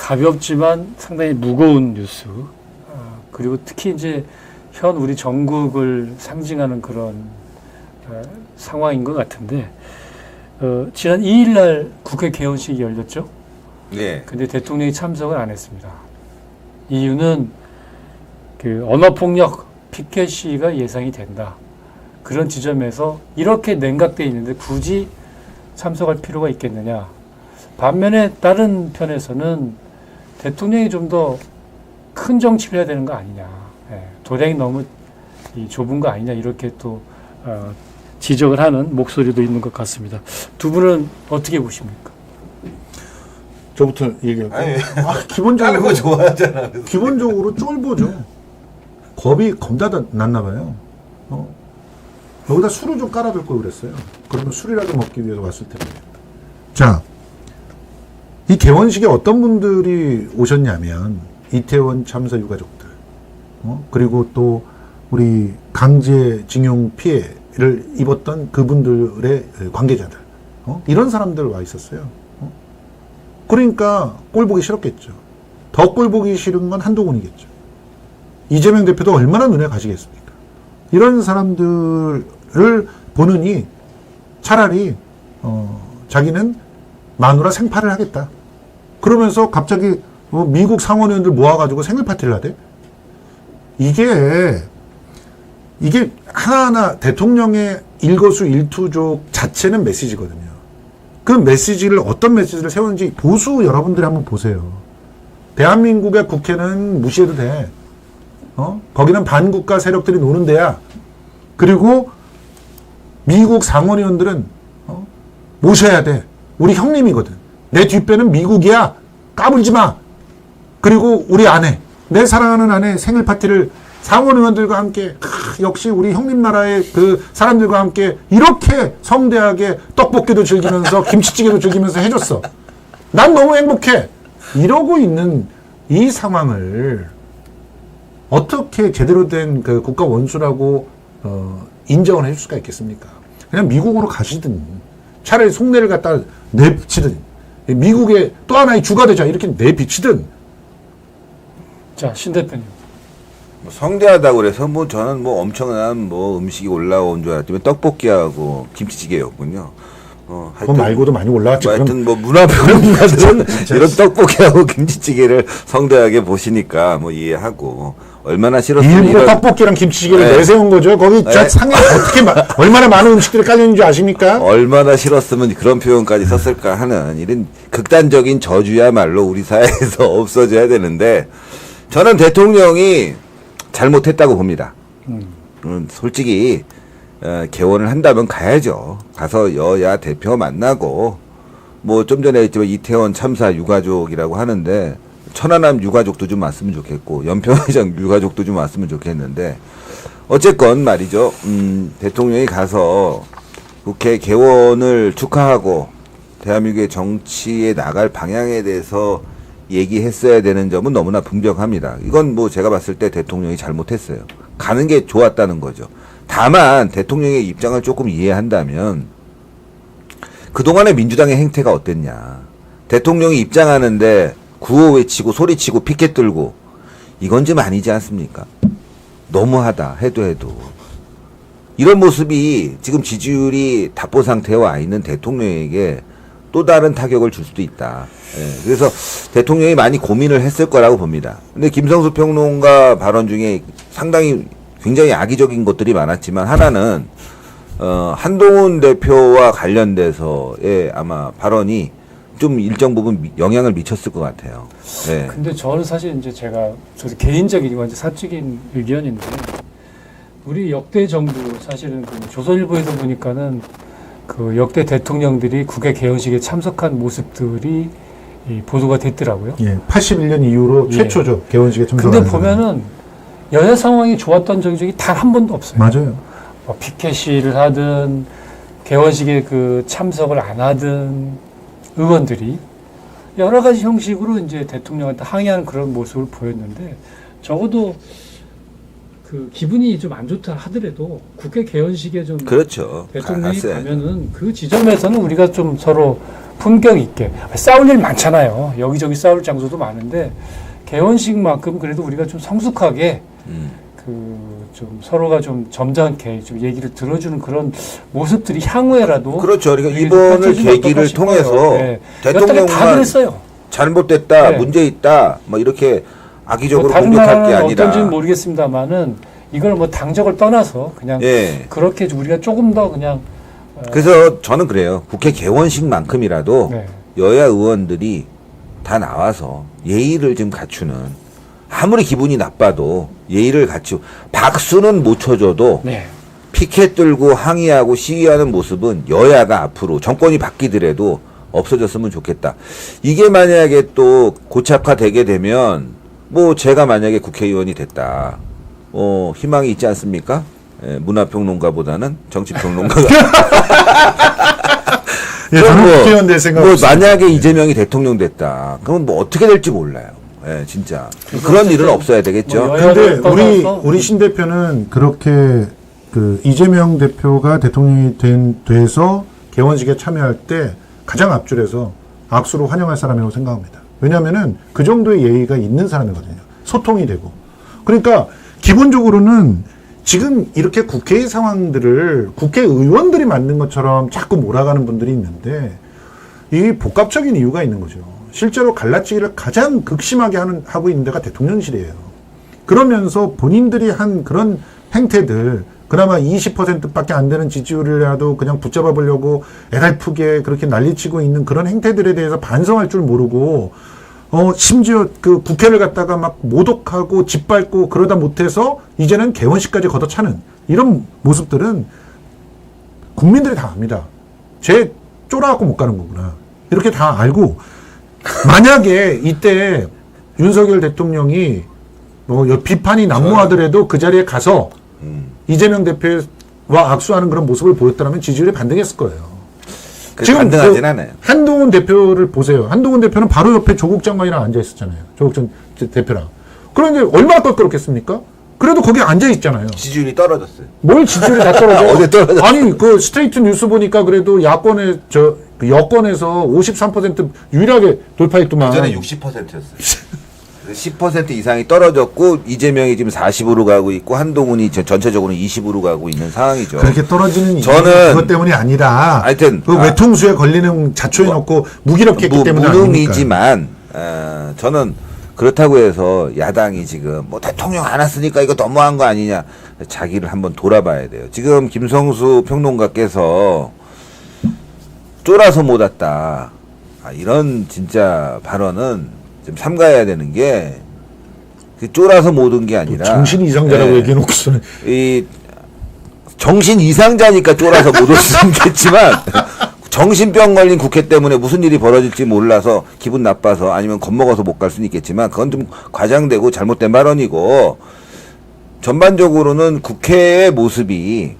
가볍지만 상당히 무거운 뉴스. 그리고 특히 이제 현 우리 전국을 상징하는 그런 상황인 것 같은데, 지난 2일 날 국회 개원식이 열렸죠? 네. 근데 대통령이 참석을 안 했습니다. 이유는 그 언어폭력 피켓 시위가 예상이 된다. 그런 지점에서 이렇게 냉각되어 있는데 굳이 참석할 필요가 있겠느냐. 반면에 다른 편에서는 대통령이 좀 더 큰 정치를 해야 되는 거 아니냐. 도량이 너무 좁은 거 아니냐. 이렇게 또 지적을 하는 목소리도 있는 것 같습니다. 두 분은 어떻게 보십니까? 저부터 얘기할까요? 다른 거 좋아하잖아. 기본적으로 쫄보죠. 겁이 겁나다 났나 봐요. 여기다 술을 좀 깔아둘 걸 그랬어요. 그러면 술이라도 먹기 위해서 왔을 텐데. 자, 이 개원식에 어떤 분들이 오셨냐면 이태원 참사 유가족들, 그리고 또 우리 강제징용 피해를 입었던 그분들의 관계자들, 이런 사람들 와 있었어요. 그러니까 꼴 보기 싫었겠죠. 더 꼴 보기 싫은 건 한동훈이겠죠. 이재명 대표도 얼마나 눈에 가시겠습니까? 이런 사람들을 보느니 차라리 자기는 마누라 생파를 하겠다. 그러면서 갑자기 미국 상원의원들 모아가지고 생일 파티를 하대. 이게 하나하나 대통령의 일거수일투족 자체는 메시지거든요. 그 메시지를 어떤 메시지를 세우는지 보수 여러분들이 한번 보세요. 대한민국의 국회는 무시해도 돼. 거기는 반국가 세력들이 노는 데야. 그리고 미국 상원의원들은 모셔야 돼. 우리 형님이거든. 내 뒷배는 미국이야. 까불지 마. 그리고 우리 아내, 내 사랑하는 아내 생일 파티를 상원의원들과 함께 역시 우리 형님 나라의 그 사람들과 함께 이렇게 성대하게 떡볶이도 즐기면서 김치찌개도 즐기면서 해줬어. 난 너무 행복해. 이러고 있는 이 상황을 어떻게 제대로 된 그 국가 원수라고 인정을 해줄 수가 있겠습니까? 그냥 미국으로 가시든 차라리 속내를 갖다 내비치든 미국의 또 하나의 주가 되자 이렇게 내비치든. 자, 신 대표님. 성대하다고 그래서 저는 엄청난 음식이 올라온 줄 알았더니 떡볶이하고 김치찌개였군요. 그거 말고도 많이 올라왔지. 하여튼 문화평론가들은 이런 떡볶이하고 김치찌개를 성대하게 보시니까 이해하고 얼마나 싫었으면 일부러 떡볶이랑 김치찌개를 내세운 거죠. 거기 상에 어떻게 얼마나 많은 음식들이 깔려 있는 줄 아십니까? 얼마나 싫었으면 그런 표현까지 썼을까 하는 이런 극단적인 저주야말로 우리 사회에서 없어져야 되는데 저는 대통령이 잘못했다고 봅니다. 솔직히 개원을 한다면 가야죠. 가서 여야 대표 만나고 좀 전에 했지만 이태원 참사 유가족이라고 하는데 천안함 유가족도 좀 왔으면 좋겠고 연평해장 유가족도 좀 왔으면 좋겠는데 어쨌건 말이죠. 대통령이 가서 국회 개원을 축하하고 대한민국의 정치에 나갈 방향에 대해서 얘기했어야 되는 점은 너무나 분명합니다. 이건 제가 봤을 때 대통령이 잘못했어요. 가는 게 좋았다는 거죠. 다만 대통령의 입장을 조금 이해한다면 그동안의 민주당의 행태가 어땠냐. 대통령이 입장하는데 구호 외치고 소리치고 피켓 들고 이건 좀 아니지 않습니까? 너무하다 해도 이런 모습이 지금 지지율이 답보 상태에 와 있는 대통령에게 또 다른 타격을 줄 수도 있다. 그래서 대통령이 많이 고민을 했을 거라고 봅니다. 근데 김성수 평론가 발언 중에 상당히 굉장히 악의적인 것들이 많았지만 하나는 한동훈 대표와 관련돼서의 아마 발언이 좀 일정 부분 영향을 미쳤을 것 같아요. 네. 근데 저는 사실 이제 저도 개인적인 완전 사적인 의견인데 우리 역대 정부 사실은 조선일보에서 보니까는 그 역대 대통령들이 국회 개원식에 참석한 모습들이 보도가 됐더라고요. 81년 이후로 최초죠. 개원식에 참석한. 근데 보면은 여야 상황이 좋았던 적이 단 한 번도 없어요. 맞아요. 피켓 시위를 하든 개원식에 참석을 안 하든 의원들이 여러 가지 형식으로 이제 대통령한테 항의하는 그런 모습을 보였는데 적어도 기분이 좀 안 좋다 하더라도 국회 개원식에 좀 그렇죠. 대통령이 가면은 그 지점에서는 우리가 좀 서로 품격 있게 싸울 일 많잖아요. 여기저기 싸울 장소도 많은데 개원식만큼 그래도 우리가 좀 성숙하게 그 좀 서로가 좀 점잖게 좀 얘기를 들어주는 그런 모습들이 향후에라도 그렇죠. 그러니까 우리가 이번을 펼쳐지면 계기를 어떨까 싶어요. 통해서 네. 여태까지 다 대통령만 그랬어요. 잘못됐다, 네. 문제 있다, 뭐 이렇게 악의적으로 다른 공격할 게 나라는 아니라. 어떤지는 모르겠습니다만은 이걸 뭐 당적을 떠나서 그냥 예. 그렇게 우리가 조금 더 그냥 그래서 저는 그래요. 국회 개원식만큼이라도 네. 여야 의원들이 다 나와서 예의를 좀 갖추는, 아무리 기분이 나빠도 예의를 갖추고 박수는 못 쳐줘도 네. 피켓 들고 항의하고 시위하는 모습은 여야가 앞으로 정권이 바뀌더라도 없어졌으면 좋겠다. 이게 만약에 또 고착화되게 되면 뭐 제가 만약에 국회의원이 됐다. 희망이 있지 않습니까? 예, 문화평론가보다는 정치평론가가. 예, 저는 뭐, 국회의원 될 생각 뭐 없습니다. 만약에 이재명이 대통령 됐다. 그러면 뭐 어떻게 될지 몰라요. 예, 진짜. 그런 일은 없어야 되겠죠. 뭐 근데 여야를 떠나서 우리 신 대표는 그렇게 그 이재명 대표가 대통령이 돼서 개원식에 참여할 때 가장 앞줄에서 악수로 환영할 사람이라고 생각합니다. 왜냐하면은 그 정도의 예의가 있는 사람이거든요. 소통이 되고. 그러니까 기본적으로는 지금 이렇게 국회의 상황들을 국회의원들이 만든 것처럼 자꾸 몰아가는 분들이 있는데 이 복합적인 이유가 있는 거죠. 실제로 갈라치기를 가장 극심하게 하고 있는 데가 대통령실이에요. 그러면서 본인들이 한 그런 행태들, 그나마 20%밖에 안 되는 지지율이라도 그냥 붙잡아 보려고 애달프게 그렇게 난리치고 있는 그런 행태들에 대해서 반성할 줄 모르고, 심지어 그 국회를 갖다가 막 모독하고 짓밟고 그러다 못해서 이제는 개원식까지 걷어차는 이런 모습들은 국민들이 다 압니다. 쟤 쫄아갖고 못 가는 거구나. 이렇게 다 알고, 만약에 이때 윤석열 대통령이 뭐 비판이 난무하더라도 그 자리에 가서 이재명 대표와 악수하는 그런 모습을 보였다면 지지율이 반등했을 거예요. 지금 반등하진 않아요. 한동훈 대표를 보세요. 한동훈 대표는 바로 옆에 조국 장관이랑 앉아 있었잖아요. 조국 전 대표랑. 그런데 얼마나 껄끄럽겠습니까? 그래도 거기 앉아 있잖아요. 지지율이 떨어졌어요. 뭘 지지율이 다 떨어져? 어디 떨어졌어? 아니 그 스트레이트 뉴스 보니까 그래도 그 여권에서 53% 유일하게 돌파했더만. 그전에 60%였어요. 10% 이상이 떨어졌고 이재명이 지금 40으로 가고 있고 한동훈이 전체적으로 20으로 가고 있는 상황이죠. 그렇게 떨어지는 저는 이유는 그것 때문이 아니라 하여튼 그 외통수에 걸리는 자초에 넣고 무기력했기 때문에 아닙니까? 무능이지만 저는 그렇다고 해서 야당이 지금 뭐 대통령 안 왔으니까 이거 너무한 거 아니냐, 자기를 한번 돌아봐야 돼요. 지금 김성수 평론가께서 쫄아서 못 왔다, 이런 진짜 발언은 좀 삼가해야 되는 게, 쫄아서 못 온 게 아니라 정신 이상자라고 예, 얘기해놓고서는 이 정신 이상자니까 쫄아서 못 올 수는 있겠지만 정신병 걸린 국회 때문에 무슨 일이 벌어질지 몰라서 기분 나빠서 아니면 겁먹어서 못 갈 수는 있겠지만 그건 좀 과장되고 잘못된 발언이고, 전반적으로는 국회의 모습이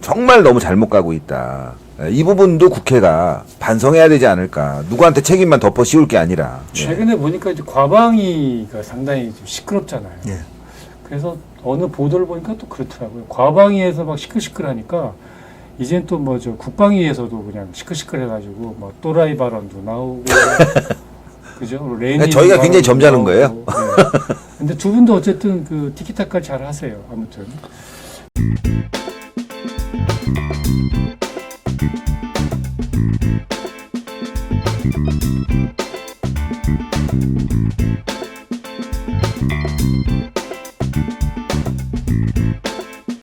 정말 너무 잘못 가고 있다. 이 부분도 국회가 반성해야 되지 않을까. 누구한테 책임만 덮어 씌울 게 아니라. 최근에 보니까 이제 과방위가 상당히 좀 시끄럽잖아요. 예. 그래서 어느 보도를 보니까 또 그렇더라고요. 과방위에서 막 시끌시끌하니까 이젠 또 뭐 저 국방위에서도 그냥 시끌시끌해가지고 뭐 또라이 발언도 나오고 그죠? 레니 저희가 굉장히 점잖은 거예요. 네. 근데 두 분도 어쨌든 그 티키타카를 잘 하세요. 아무튼.